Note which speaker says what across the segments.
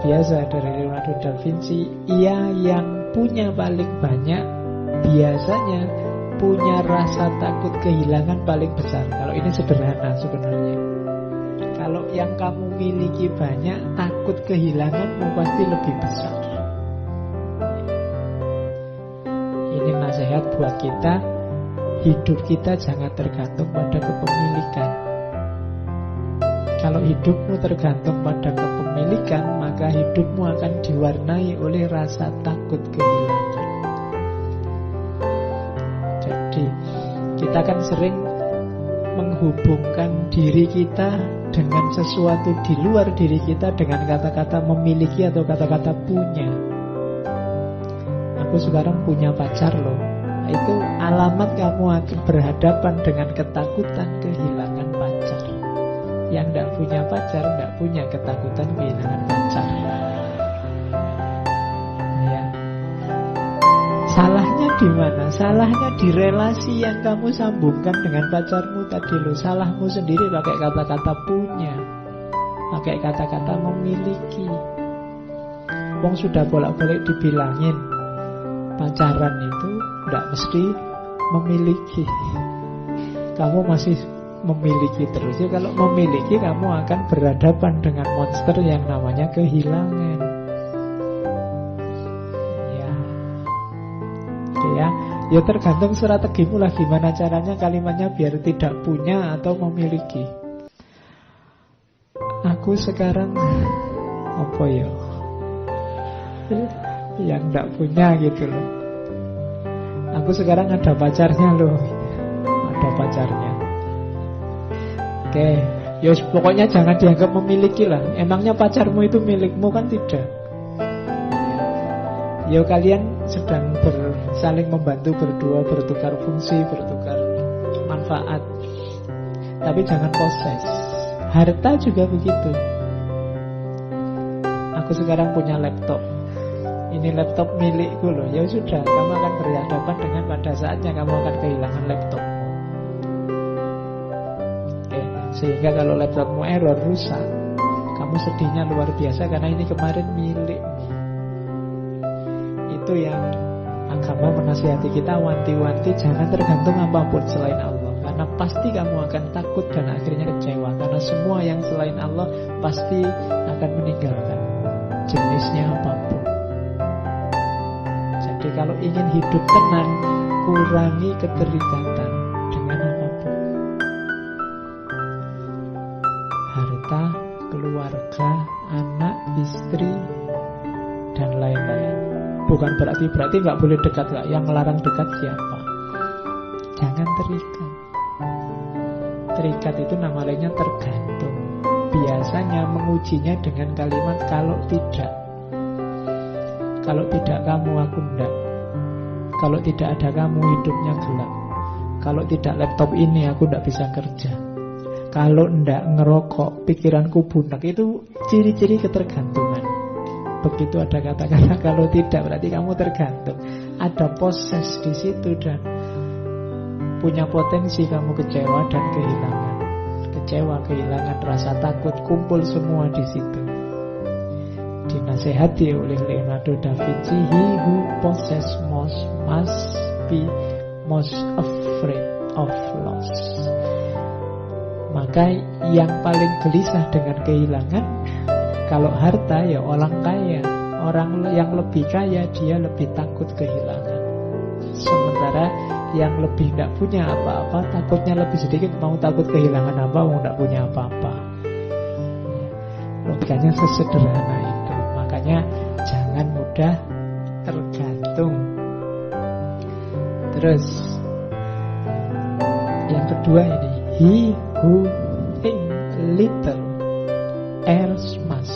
Speaker 1: biasa dari Leonardo da Vinci. Ia yang punya paling banyak biasanya punya rasa takut kehilangan paling besar. Kalau ini sederhana sebenarnya. Kalau yang kamu miliki banyak, takut kehilanganmu pasti lebih besar. Ini nasihat buat kita. Hidup kita jangan tergantung pada kepemilikan. Kalau hidupmu tergantung pada kepemilikan, maka hidupmu akan diwarnai oleh rasa takut kehilangan. Jadi kita kan sering menghubungkan diri kita dengan sesuatu di luar diri kita dengan kata-kata memiliki atau kata-kata punya. Aku sekarang punya pacar loh. Itu alamat kamu akan berhadapan dengan ketakutan kehilangan pacar. Yang tidak punya pacar tidak punya ketakutan kehilangan pacar. Ya. Salahnya di mana? Salahnya di relasi yang kamu sambungkan dengan pacarmu tadi loh. Salahmu sendiri pakai kata-kata punya, pakai kata-kata memiliki. Wong sudah bolak-balik dibilangin pacaran itu tidak mesti memiliki. Kamu masih memiliki terus. Ya, kalau memiliki kamu akan berhadapan dengan monster yang namanya kehilangan. Ya, oke ya. Ya tergantung strategimu lah gimana caranya kalimatnya biar tidak punya atau memiliki. Aku sekarang apa ya? Yang tidak punya gitu loh. Aku sekarang ada pacarnya loh. Ada pacarnya. Oke, ya pokoknya jangan dianggap memiliki lah. Emangnya pacarmu itu milikmu kan tidak. Ya kalian sedang saling membantu berdua, bertukar fungsi, bertukar manfaat. Tapi jangan poses. Harta juga begitu. Aku sekarang punya laptop. Ini laptop milikku loh. Ya sudah, kamu akan berhadapan dengan pada saatnya kamu akan kehilangan laptop. Oke, sehingga kalau laptopmu error, rusak, kamu sedihnya luar biasa karena ini kemarin milikmu. Itu yang agama menasihati kita, wanti-wanti jangan tergantung apapun selain Allah. Karena pasti kamu akan takut dan akhirnya kecewa. Karena semua yang selain Allah pasti akan meninggalkan, jenisnya apapun. Jadi kalau ingin hidup tenang, kurangi keterikatan dengan apapun. Harta, keluarga, anak, istri, dan lain-lain. Bukan berarti nggak boleh dekat, nggak. Yang melarang dekat siapa? Jangan terikat. Terikat itu nama lainnya tergantung. Biasanya mengujinya dengan kalimat kalau tidak. Kalau tidak kamu, aku enggak. Kalau tidak ada kamu, hidupnya gelap. Kalau tidak laptop ini, aku enggak bisa kerja. Kalau enggak ngerokok, pikiranku bunak. Itu ciri-ciri ketergantungan. Begitu ada kata-kata kalau tidak, berarti kamu tergantung. Ada poses di situ dan punya potensi kamu kecewa dan kehilangan. Kecewa, kehilangan, rasa takut, kumpul semua di situ. Dinasehati oleh Leonardo da Vinci, he who possess most must be most afraid of loss. Maka yang paling gelisah dengan kehilangan, kalau harta ya orang kaya. Orang yang lebih kaya dia lebih takut kehilangan. Sementara yang lebih tidak punya apa-apa, takutnya lebih sedikit. Mau takut kehilangan apa, mau tidak punya apa-apa. Logikanya sesederhana itu. Makanya jangan mudah tergantung. Terus yang kedua ini, he who think little errs much.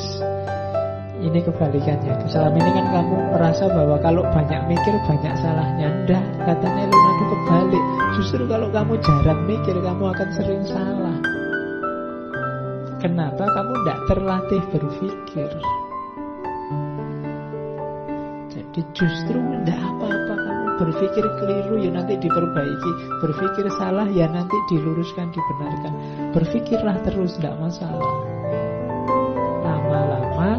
Speaker 1: Ini kebalikannya. Selama ini kan kamu merasa bahwa kalau banyak mikir banyak salahnya. Nggak, katanya Leonardo kebalik. Justru kalau kamu jarang mikir, kamu akan sering salah. Kenapa? Kamu tidak terlatih berpikir. Jadi justru tidak apa-apa kamu berpikir keliru, ya nanti diperbaiki. Berpikir salah, ya nanti diluruskan, dibenarkan. Berpikirlah terus, tidak masalah. Lama-lama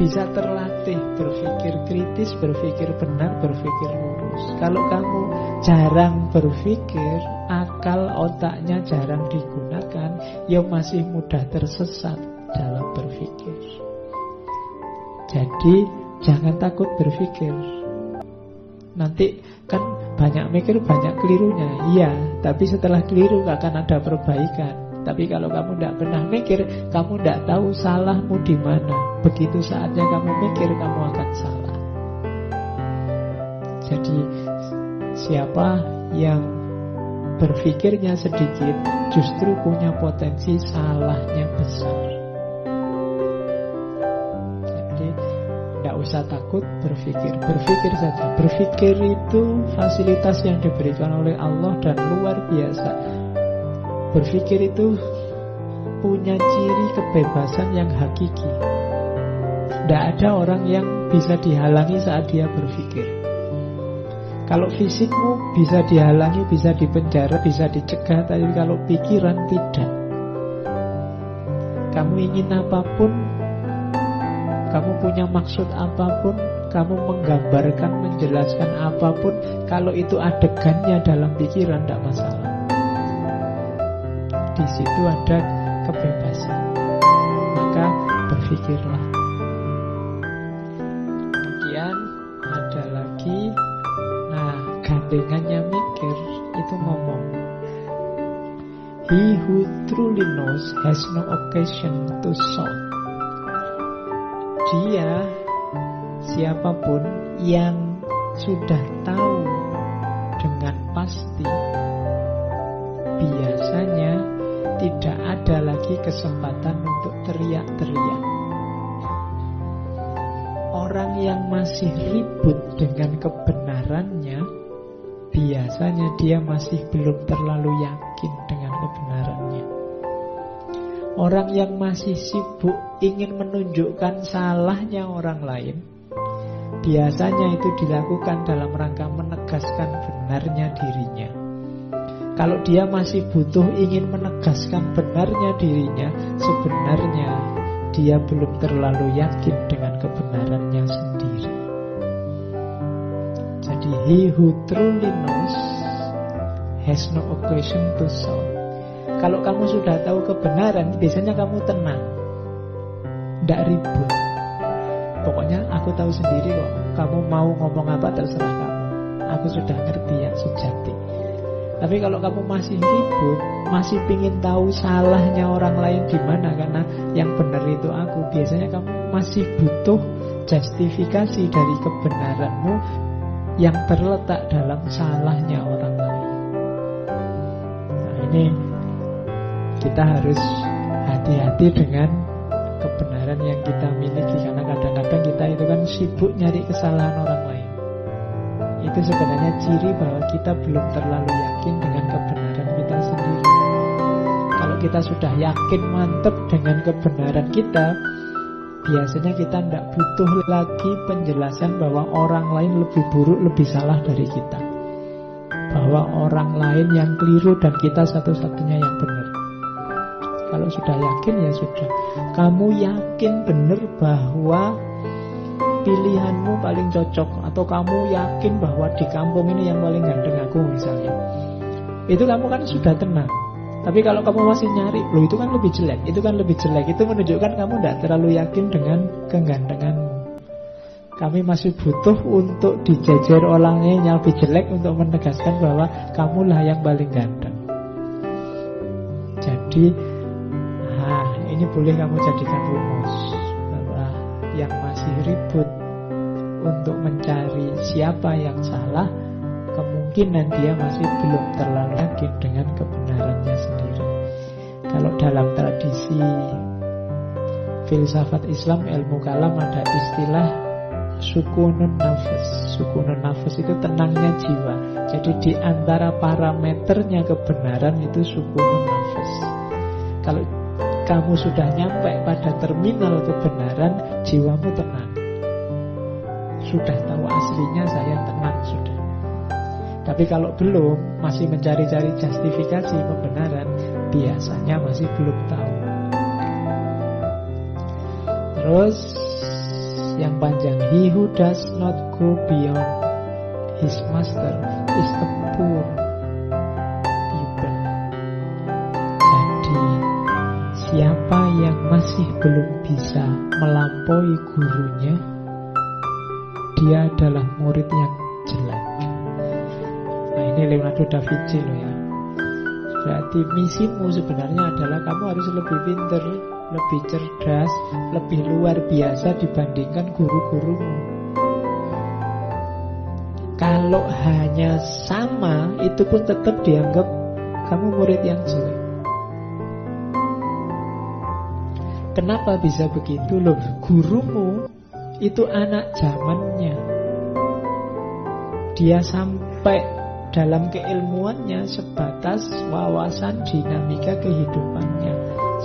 Speaker 1: bisa terlatih berpikir kritis, berpikir benar, berpikir lurus. Kalau kamu jarang berpikir, akal otaknya jarang digunakan, ya masih mudah tersesat dalam berpikir. Jadi jangan takut berpikir. Nanti kan banyak mikir, banyak kelirunya. Iya, tapi setelah keliru akan ada perbaikan. Tapi kalau kamu tidak pernah mikir, kamu tidak tahu salahmu di mana. Begitu saatnya kamu mikir, kamu akan salah. Jadi siapa yang berpikirnya sedikit justru punya potensi salahnya besar. Jadi tidak usah takut berpikir. Berpikir saja. Berpikir itu fasilitas yang diberikan oleh Allah dan luar biasa. Berpikir itu punya ciri kebebasan yang hakiki. Tidak ada orang yang bisa dihalangi saat dia berpikir. Kalau fisikmu bisa dihalangi, bisa dipenjara, bisa dicegah, tapi kalau pikiran tidak. Kamu ingin apapun, kamu punya maksud apapun, kamu menggambarkan, menjelaskan apapun, kalau itu adegannya dalam pikiran, tidak masalah. Di situ ada kebebasan. Maka berpikirlah. Kemudian ada lagi, nah gandengannya mikir itu ngomong, he who truly knows has no occasion to shout. Dia, siapapun yang sudah tahu dengan pasti, biasanya tidak ada lagi kesempatan untuk teriak-teriak. Orang yang masih ribut dengan kebenarannya, biasanya dia masih belum terlalu yakin dengan kebenarannya. Orang yang masih sibuk ingin menunjukkan salahnya orang lain, biasanya itu dilakukan dalam rangka menegaskan benarnya dirinya. Kalau dia masih butuh ingin menegaskan benarnya dirinya, sebenarnya dia belum terlalu yakin dengan kebenarannya sendiri. Jadi he who truly knows has no occasion to shout. Kalau kamu sudah tahu kebenaran, biasanya kamu tenang, tidak ribut. Pokoknya aku tahu sendiri kok. Kamu mau ngomong apa terserah kamu. Aku sudah ngerti yang sejati. Tapi kalau kamu masih ribut, masih pingin tahu salahnya orang lain di mana, karena yang benar itu aku, biasanya kamu masih butuh justifikasi dari kebenaranmu yang terletak dalam salahnya orang lain. Nah, ini kita harus hati-hati dengan kebenaran yang kita miliki, karena kadang-kadang kita itu kan sibuk nyari kesalahan orang lain. Itu sebenarnya ciri bahwa kita belum terlalu yakin dengan kebenaran kita sendiri. Kalau kita sudah yakin mantap dengan kebenaran kita, biasanya kita tidak butuh lagi penjelasan bahwa orang lain lebih buruk, lebih salah dari kita, bahwa orang lain yang keliru dan kita satu-satunya yang benar. Kalau sudah yakin, ya sudah. Kamu yakin benar bahwa pilihanmu paling cocok, atau kamu yakin bahwa di kampung ini yang paling ganteng aku misalnya, itu kamu kan sudah tenang. Tapi kalau kamu masih nyari, loh itu kan lebih jelek, itu kan lebih jelek, itu menunjukkan kamu tidak terlalu yakin dengan kegantenganmu. Kami masih butuh untuk dijejer orang yang lebih jelek untuk menegaskan bahwa kamulah yang paling ganteng. Jadi ini boleh kamu jadikan rumus, bahwa yang masih ribut untuk mencari siapa yang salah, kemungkinan dia masih belum terlalu yakin dengan kebenarannya sendiri. Kalau dalam tradisi filsafat Islam, ilmu kalam, ada istilah sukunun nafas. Sukunun nafas itu tenangnya jiwa. Jadi di antara parameternya kebenaran itu sukunun nafas. Kalau kamu sudah nyampe pada terminal kebenaran, jiwamu tenang. Sudah tahu aslinya, saya tenang sudah. Tapi kalau belum, masih mencari-cari justifikasi kebenaran, biasanya masih belum tahu. Terus yang panjang. He who does not go beyond his master is a poor pupil. Jadi siapa yang masih belum bisa melampaui gurunya, dia adalah murid yang jelek. Nah, ini Leonardo da Vinci loh ya. Berarti misimu sebenarnya adalah kamu harus lebih pintar, lebih cerdas, lebih luar biasa dibandingkan guru-gurumu. Kalau hanya sama, itu pun tetap dianggap kamu murid yang jelek. Kenapa bisa begitu loh? Gurumu itu anak zamannya. Dia sampai dalam keilmuannya sebatas wawasan dinamika kehidupannya.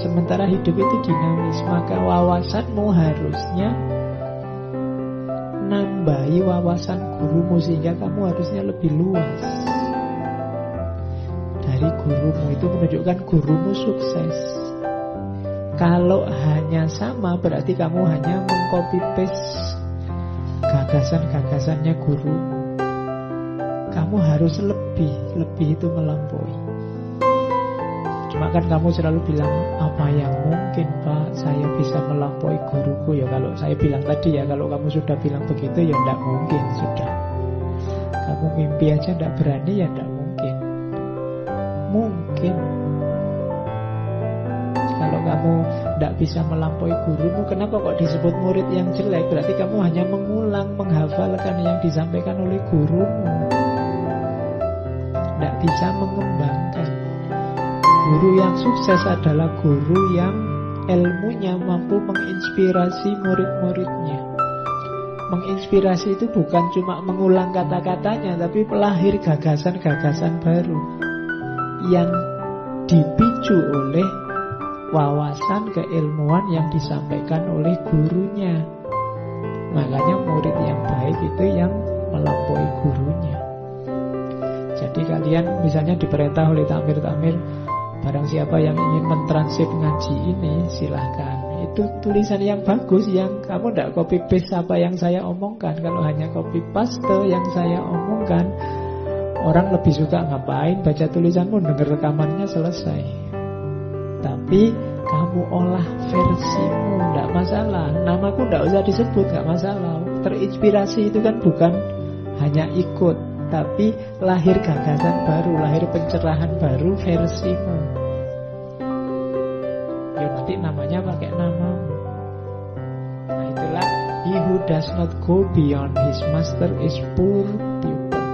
Speaker 1: Sementara hidup itu dinamis, maka wawasanmu harusnya nambahi wawasan gurumu, sehingga kamu harusnya lebih luas dari gurumu. Itu menunjukkan gurumu sukses. Kalau hanya sama, berarti kamu hanya mengcopy paste gagasan-gagasannya gurumu. Kamu harus lebih itu melampaui. Cuma kan kamu selalu bilang, apa yang mungkin Pak, saya bisa melampaui guruku. Ya kalau saya bilang tadi ya, kalau kamu sudah bilang begitu, ya tidak mungkin sudah. Kamu mimpi aja tidak berani, ya tidak mungkin. Mungkin kalau kamu tidak bisa melampaui gurumu, kenapa kok disebut murid yang jelek? Berarti kamu hanya mengulang, menghafalkan yang disampaikan oleh gurumu, tidak bisa mengembangkan. Guru yang sukses adalah guru yang ilmunya mampu menginspirasi murid-muridnya. Menginspirasi itu bukan cuma mengulang kata-katanya, tapi pelahir gagasan-gagasan baru yang dipicu oleh wawasan keilmuan yang disampaikan oleh gurunya. Makanya murid yang baik itu yang melampaui gurunya. Jadi kalian misalnya diperintah oleh takmir-takmir, barang siapa yang ingin mentransip ngaji ini, silahkan. Itu tulisan yang bagus, yang kamu tidak copy paste apa yang saya omongkan. Kalau hanya copy paste yang saya omongkan, orang lebih suka ngapain baca tulisanmu, dengar rekamannya selesai. Tapi kamu olah versimu, tidak masalah. Namaku tidak usah disebut, tidak masalah. Terinspirasi itu kan bukan hanya ikut, tapi lahir gagasan baru, lahir pencerahan baru versimu. Ya nanti namanya pakai namamu. Nah itulah, he who does not go beyond his master is poor pupil.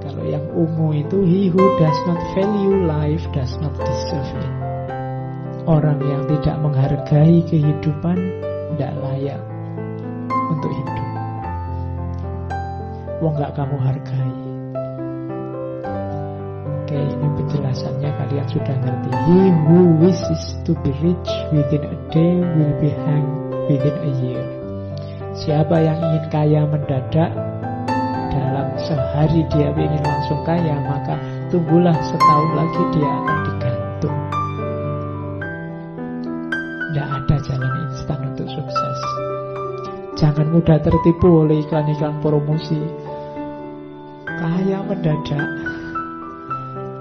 Speaker 1: Kalau yang ungu itu, he who does not value life does not deserve it. Orang yang tidak menghargai kehidupan tidak layak untuk hidup. Wong gak kamu hargai. Oke, ini penjelasannya kalian sudah ngerti. He who wishes to be rich within a day will be hanged within a year. Siapa yang ingin kaya mendadak, dalam sehari dia ingin langsung kaya, maka tunggulah setahun lagi dia akan digantung. Tidak ada jalan instan untuk sukses. Jangan mudah tertipu oleh iklan-iklan promosi. Kaya mendadak,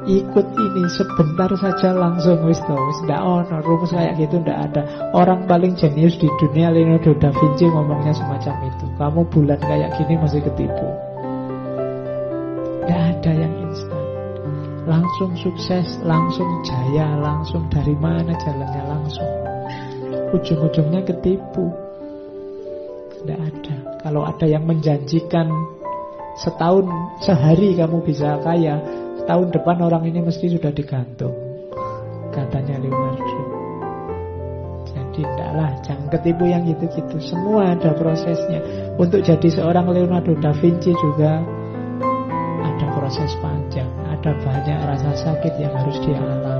Speaker 1: ikut ini sebentar saja langsung wis ndak ono rumus kayak gitu, ndak ada. Orang paling jenius di dunia, Leonardo da Vinci, ngomongnya semacam itu. Kamu bulan kayak gini masih ketipu. Ndak ada yang instan. Langsung sukses, langsung jaya, langsung dari mana jalannya langsung. Ujung-ujungnya ketipu. Ndak ada. Kalau ada yang menjanjikan setahun, sehari kamu bisa kaya, tahun depan orang ini mesti sudah digantung, katanya Leonardo. Jadi tidaklah, jangan ketipu yang gitu-gitu. Semua ada prosesnya. Untuk jadi seorang Leonardo da Vinci juga ada proses panjang, ada banyak rasa sakit yang harus dia alami.